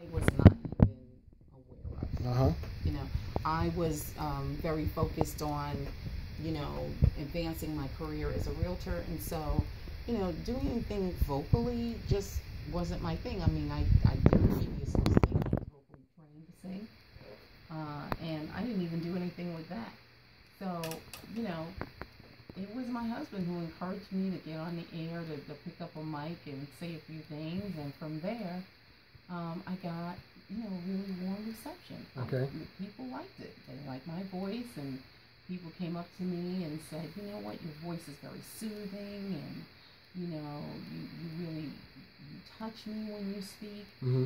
I was not even aware of. Uh-huh. You know, I was very focused on, you know, advancing my career as a realtor, and so, you know, doing anything vocally just wasn't my thing. I mean, I did previously sing, I was vocally trained to sing, and I didn't even do anything with that. So, you know, it was my husband who encouraged me to get on the air, to pick up a mic and say a few things, and from there, I got, you know, really warm reception. Okay. People liked it. They liked my voice, and people came up to me and said, you know what, your voice is very soothing, and, you know, you really, you touch me when you speak. Mm-hmm.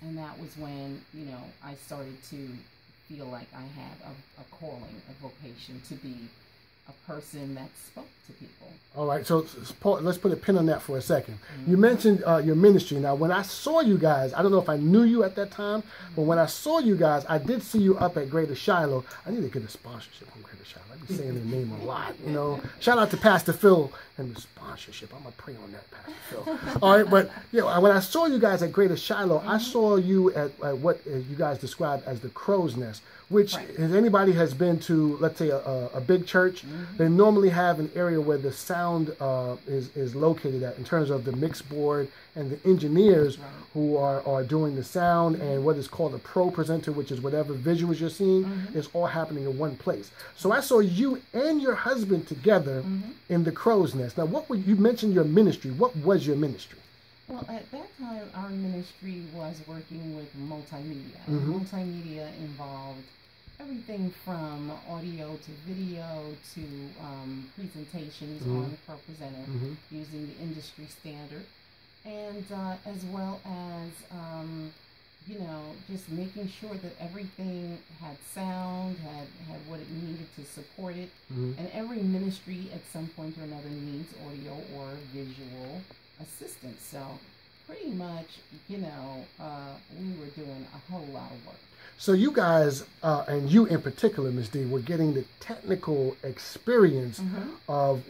And that was when, you know, I started to feel like I had a calling, a vocation to be a person that spoke to people. All right, so Paul, let's put a pin on that for a second. Mm-hmm. You mentioned your ministry. Now, when I saw you guys, I don't know if I knew you at that time, but when I saw you guys, I did see you up at Greater Shiloh. I need to get a sponsorship from Greater Shiloh. I've been saying their name a lot, you know. Shout out to Pastor Phil and the sponsorship. I'm going to pray on that, Pastor Phil. All right, but yeah, when I saw you guys at Greater Shiloh, I saw you at what you guys described as the Crow's Nest, which, if anybody has been to, let's say, a big church, they normally have an area where the sound is located at, in terms of the mix board and the engineers who are doing the sound, and what is called a pro presenter, which is whatever visuals you're seeing, is all happening in one place. So I saw you and your husband together in the Crow's Nest. Now, you mentioned your ministry. What was your ministry? Well, at that time, our ministry was working with multimedia. Multimedia involved everything from audio to video to presentations on the Pro Presenter using the industry standard, and as well as you know, just making sure that everything had sound, had what it needed to support it. And every ministry at some point or another needs audio or visual assistance. So pretty much, you know, we were doing a whole lot of work. So you guys, and you in particular, Ms. Dee, were getting the technical experience of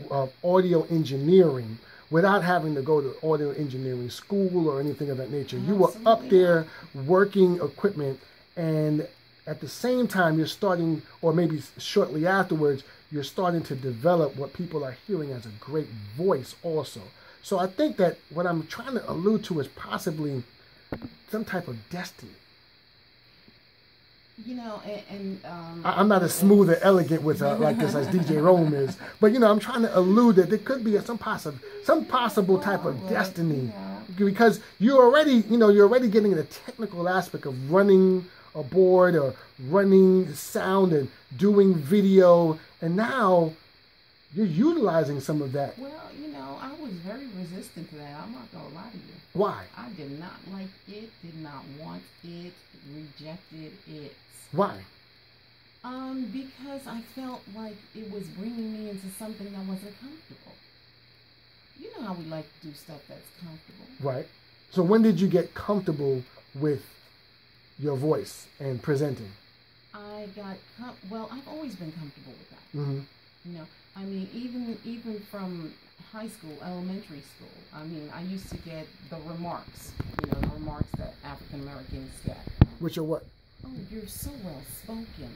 audio engineering without having to go to audio engineering school or anything of that nature. You were up there working equipment, and at the same time you're starting, or maybe shortly afterwards, you're starting to develop what people are hearing as a great voice also. So I think that what I'm trying to allude to is possibly some type of destiny. You know, I'm not as smooth or elegant with like this as DJ Rome is, but you know, I'm trying to allude that there could be some possible type of destiny, because you're already getting the technical aspect of running a board or running sound and doing video, and now you're utilizing some of that. Well, you know, I was very resistant to that. I'm not gonna lie to you. Why? I did not like it, did not want it, rejected it. Why? Because I felt like it was bringing me into something that wasn't comfortable. You know how we like to do stuff that's comfortable. Right. So when did you get comfortable with your voice and presenting? I got, well, I've always been comfortable with that. You know, I mean, even from high school, elementary school, I mean, I used to get the remarks, you know, the remarks that African Americans get. Which are what? Oh, you're so well spoken.